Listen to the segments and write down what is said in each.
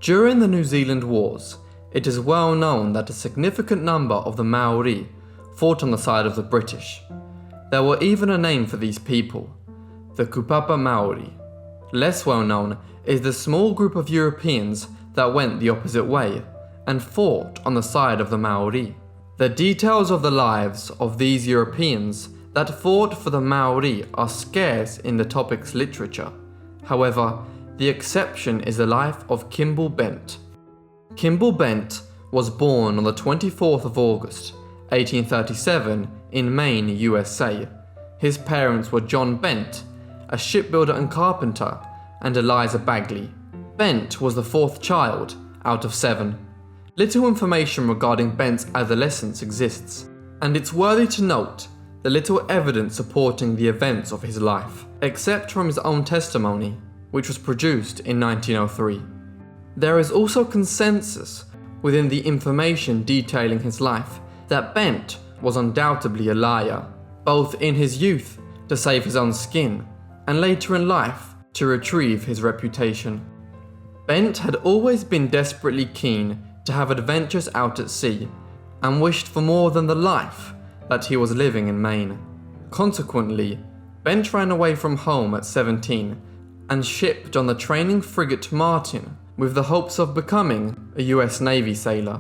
During the New Zealand Wars, it is well known that a significant number of the Māori fought on the side of the British. There were even a name for these people, the Kupapa Māori. Less well known is the small group of Europeans that went the opposite way and fought on the side of the Māori. The details of the lives of these Europeans that fought for the Māori are scarce in the topic's literature. However, the exception is the life of Kimball Bent. Kimball Bent was born on the 24th of August, 1837 in Maine, USA. His parents were John Bent, a shipbuilder and carpenter, and Eliza Bagley. Bent was the fourth child out of 7. Little information regarding Bent's adolescence exists, and it's worthy to note the little evidence supporting the events of his life, except from his own testimony, which was produced in 1903. There is also consensus within the information detailing his life that Bent was undoubtedly a liar, both in his youth to save his own skin, and later in life to retrieve his reputation. Bent had always been desperately keen to have adventures out at sea, and wished for more than the life that he was living in Maine. Consequently, Bent ran away from home at 17 and shipped on the training frigate Martin with the hopes of becoming a US Navy sailor.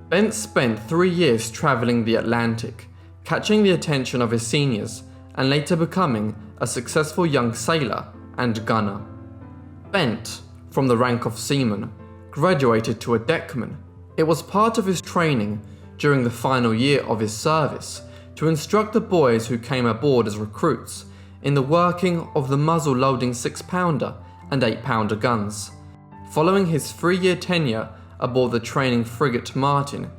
Bent spent 3 years travelling the Atlantic, catching the attention of his seniors and later becoming a successful young sailor and gunner. Bent, from the rank of seaman, graduated to a deckman. It was part of his training during the final year of his service to instruct the boys who came aboard as recruits in the working of the muzzle-loading 6-pounder and 8-pounder guns. Following his 3-year tenure aboard the training frigate Martin,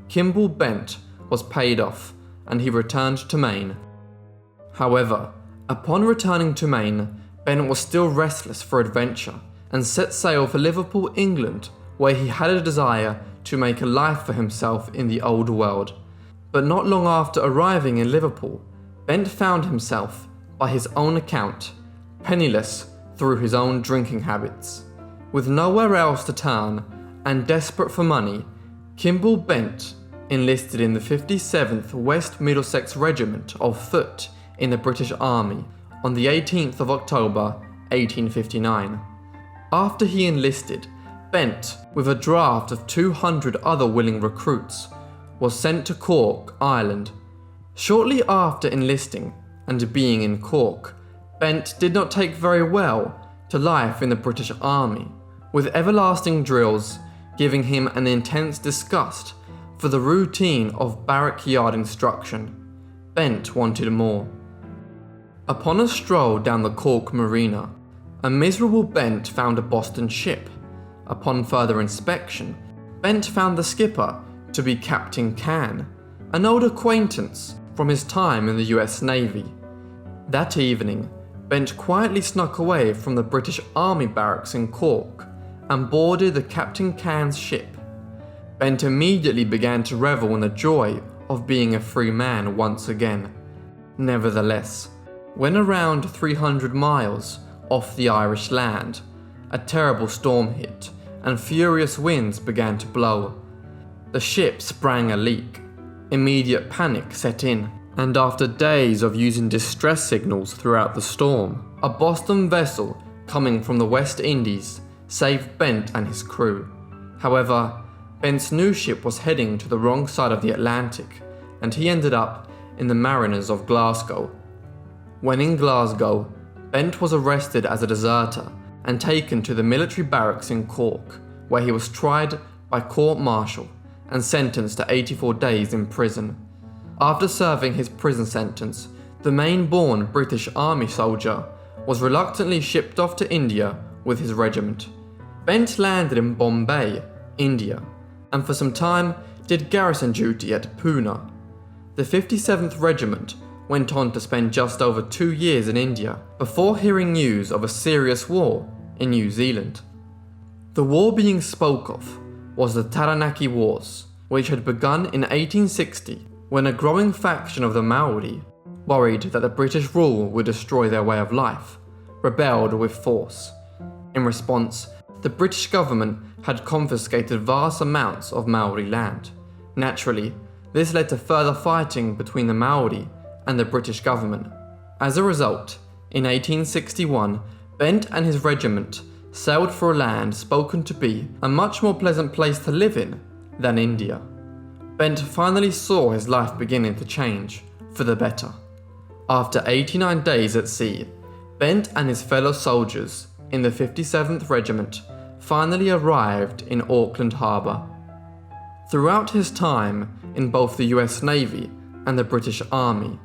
Kimball Bent was paid off and he returned to Maine. However, upon returning to Maine, Bent was still restless for adventure and set sail for Liverpool, England, where he had a desire to make a life for himself in the old world. But not long after arriving in Liverpool, Bent found himself, by his own account, penniless through his own drinking habits. With nowhere else to turn and desperate for money, Kimball Bent enlisted in the 57th West Middlesex Regiment of Foot in the British Army on the 18th of October 1859. After he enlisted, Bent, with a draft of 200 other willing recruits, was sent to Cork, Ireland. Shortly after enlisting and being in Cork, Bent did not take very well to life in the British Army, with everlasting drills giving him an intense disgust for the routine of barrack yard instruction. Bent wanted more. Upon a stroll down the Cork marina, a miserable Bent found a Boston ship. Upon further inspection, Bent found the skipper to be Captain Can, an old acquaintance from his time in the US Navy. That evening, Bent quietly snuck away from the British Army barracks in Cork and boarded the Captain Can's ship. Bent immediately began to revel in the joy of being a free man once again. Nevertheless, when around 300 miles off the Irish land, a terrible storm hit and furious winds began to blow. The ship sprang a leak. Immediate panic set in, and after days of using distress signals throughout the storm, a Boston vessel coming from the West Indies saved Bent and his crew. However, Bent's new ship was heading to the wrong side of the Atlantic, and he ended up in the Mariners of Glasgow. When in Glasgow, Bent was arrested as a deserter and taken to the military barracks in Cork, where he was tried by court-martial and sentenced to 84 days in prison. After serving his prison sentence, the Maine-born British Army soldier was reluctantly shipped off to India with his regiment. Bent landed in Bombay, India, and for some time did garrison duty at Pune. The 57th Regiment went on to spend just over 2 years in India before hearing news of a serious war in New Zealand. The war being spoke of was the Taranaki Wars, which had begun in 1860 when a growing faction of the Māori, worried that the British rule would destroy their way of life, rebelled with force. In response, The British government had confiscated vast amounts of Maori land. Naturally, this led to further fighting between the Maori and the British government. As a result, in 1861, Bent and his regiment sailed for a land spoken to be a much more pleasant place to live in than India. Bent finally saw his life beginning to change for the better. After 89 days at sea, Bent and his fellow soldiers in the 57th Regiment finally arrived in Auckland Harbour. Throughout his time in both the US Navy and the British Army,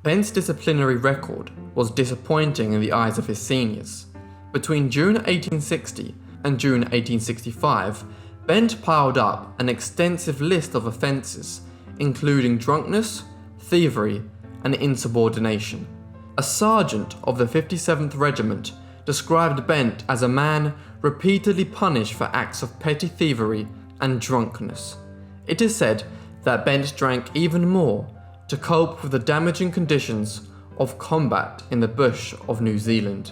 Bent's disciplinary record was disappointing in the eyes of his seniors. Between June 1860 and June 1865, Bent piled up an extensive list of offences, including drunkenness, thievery, and insubordination. A sergeant of the 57th Regiment described Bent as a man repeatedly punished for acts of petty thievery and drunkenness. It is said that Bent drank even more to cope with the damaging conditions of combat in the bush of New Zealand.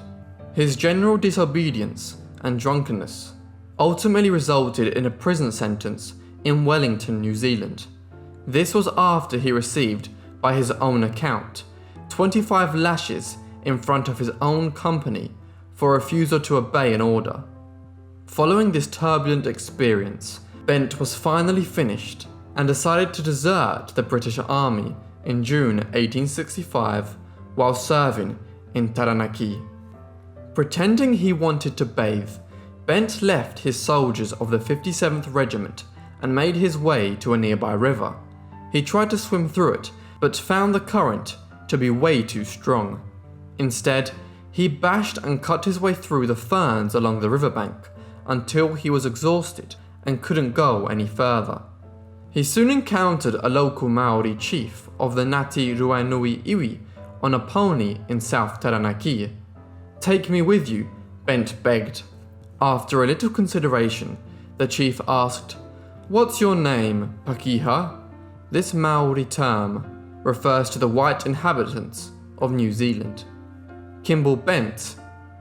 His general disobedience and drunkenness ultimately resulted in a prison sentence in Wellington, New Zealand. This was after he received, by his own account, 25 lashes in front of his own company for refusal to obey an order. Following this turbulent experience, Bent was finally finished and decided to desert the British Army in June 1865 while serving in Taranaki. Pretending he wanted to bathe, Bent left his soldiers of the 57th Regiment and made his way to a nearby river. He tried to swim through it, but found the current to be way too strong. Instead, he bashed and cut his way through the ferns along the riverbank until he was exhausted and couldn't go any further. He soon encountered a local Māori chief of the Ngāti Ruainui Iwi on a pony in South Taranaki. "Take me with you," Bent begged. After a little consideration, the chief asked, "What's your name, Pakiha?" This Māori term refers to the white inhabitants of New Zealand. "Kimball Bent,"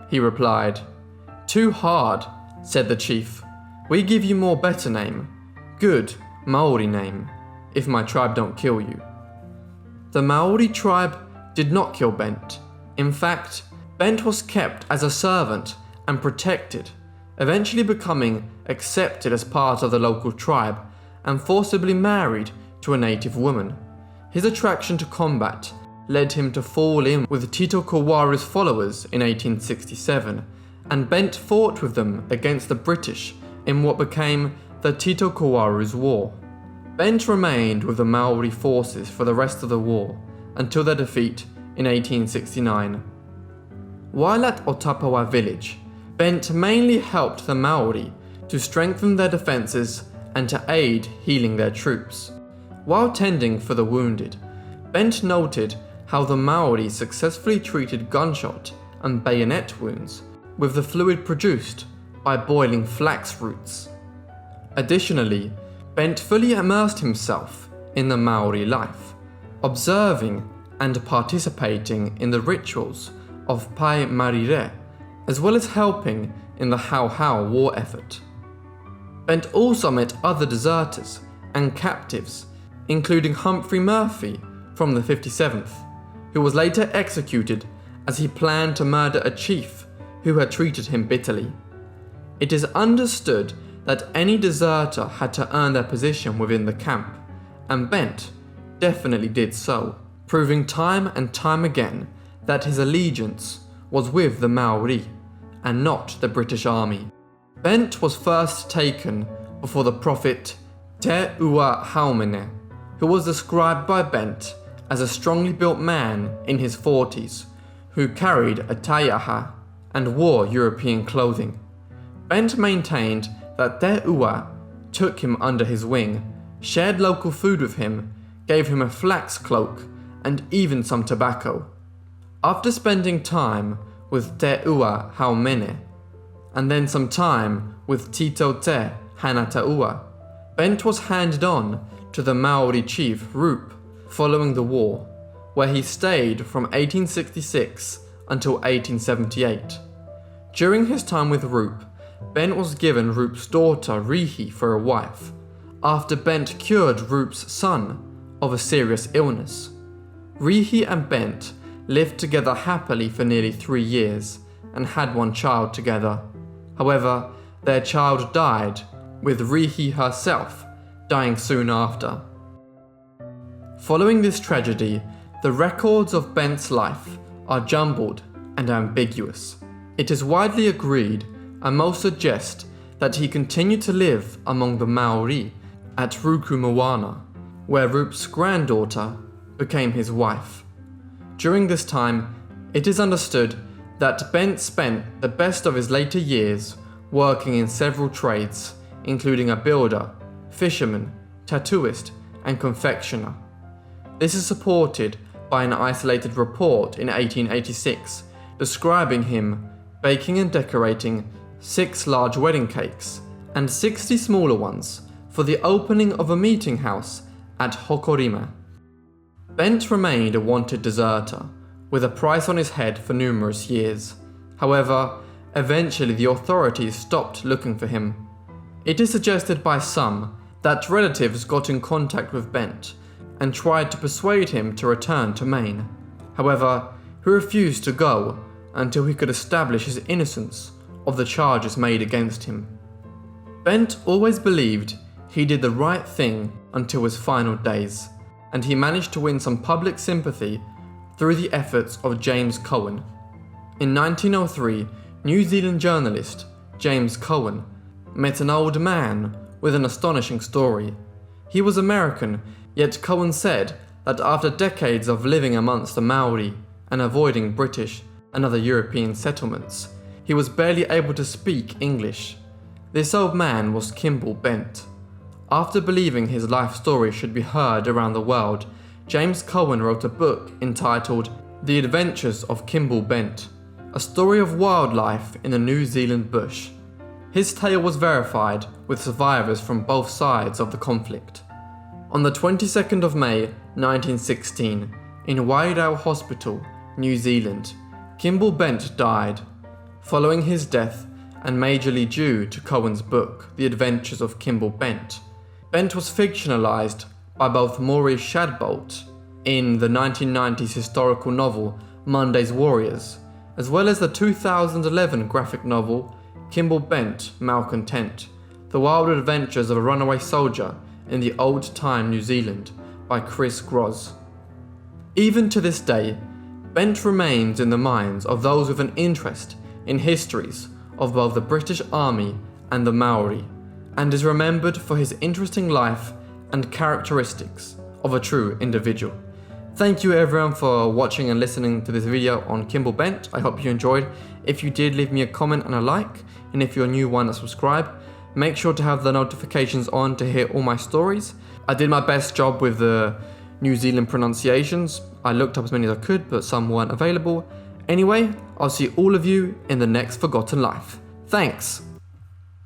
he replied. "Too hard," said the chief. "We give you more better name. Good Māori name, if my tribe don't kill you." The Māori tribe did not kill Bent. In fact, Bent was kept as a servant and protected, eventually becoming accepted as part of the local tribe and forcibly married to a native woman. His attraction to combat led him to fall in with Tito Kawaru's followers in 1867, and Bent fought with them against the British in what became the Tito Kawaru's War. Bent remained with the Maori forces for the rest of the war until their defeat in 1869. While at Otapawa village, Bent mainly helped the Maori to strengthen their defences and to aid healing their troops. While tending for the wounded, Bent noted how the Maori successfully treated gunshot and bayonet wounds with the fluid produced by boiling flax roots. Additionally, Bent fully immersed himself in the Maori life, observing and participating in the rituals of Pai Marire, as well as helping in the Hau war effort. Bent also met other deserters and captives, including Humphrey Murphy from the 57th, who was later executed as he planned to murder a chief who had treated him bitterly. It is understood that any deserter had to earn their position within the camp, and Bent definitely did so, proving time and time again that his allegiance was with the Maori and not the British Army. Bent was first taken before the prophet Te Ua Haumene, who was described by Bent as a strongly built man in his 40s who carried a taiaha and wore European clothing. Bent maintained that Te Ua took him under his wing, shared local food with him, gave him a flax cloak, and even some tobacco. After spending time with Te Ua Haumene, and then some time with Tito Te Hanataua, Bent was handed on to the Maori chief Rupe following the war, where he stayed from 1866 until 1878. During his time with Rupe, Bent was given Roop's daughter Rihi for a wife, after Bent cured Roop's son of a serious illness. Rihi and Bent lived together happily for nearly 3 years and had one child together. However, their child died, with Rihi herself dying soon after. Following this tragedy, the records of Bent's life are jumbled and ambiguous. It is widely agreed, and most suggest, that he continued to live among the Māori at Rukumoana, where Roop's granddaughter became his wife. During this time, it is understood that Bent spent the best of his later years working in several trades, including a builder, fisherman, tattooist, and confectioner. This is supported by an isolated report in 1886 describing him baking and decorating 6 large wedding cakes and 60 smaller ones for the opening of a meeting house at Hokorima. Bent remained a wanted deserter, with a price on his head for numerous years. However, eventually the authorities stopped looking for him. It is suggested by some that relatives got in contact with Bent and tried to persuade him to return to Maine. However, he refused to go until he could establish his innocence of the charges made against him. Bent always believed he did the right thing until his final days, and he managed to win some public sympathy through the efforts of James Cohen. In 1903, New Zealand journalist James Cohen met an old man with an astonishing story. He was American, yet Cohen said that after decades of living amongst the Māori and avoiding British and other European settlements, he was barely able to speak English. This old man was Kimball Bent. After believing his life story should be heard around the world, James Cohen wrote a book entitled The Adventures of Kimball Bent, a story of wildlife in the New Zealand bush. His tale was verified with survivors from both sides of the conflict. On the 22nd of May 1916, in Wairau Hospital, New Zealand, Kimball Bent died. Following his death, and majorly due to Cohen's book, The Adventures of Kimball Bent, Bent was fictionalized by both Maurice Shadbolt in the 1990s historical novel Monday's Warriors, as well as the 2011 graphic novel Kimball Bent, Malcontent, The Wild Adventures of a Runaway Soldier in the Old-Time New Zealand by Chris Gross. Even to this day, Bent remains in the minds of those with an interest in histories of both the British Army and the Māori, and is remembered for his interesting life and characteristics of a true individual. Thank you everyone for watching and listening to this video on Kimball Bent. I hope you enjoyed. If you did, leave me a comment and a like, and if you're a new one, subscribe. Make sure to have the notifications on to hear all my stories. I did my best job with the New Zealand pronunciations. I looked up as many as I could, but some weren't available. Anyway, I'll see all of you in the next Forgotten Life. Thanks!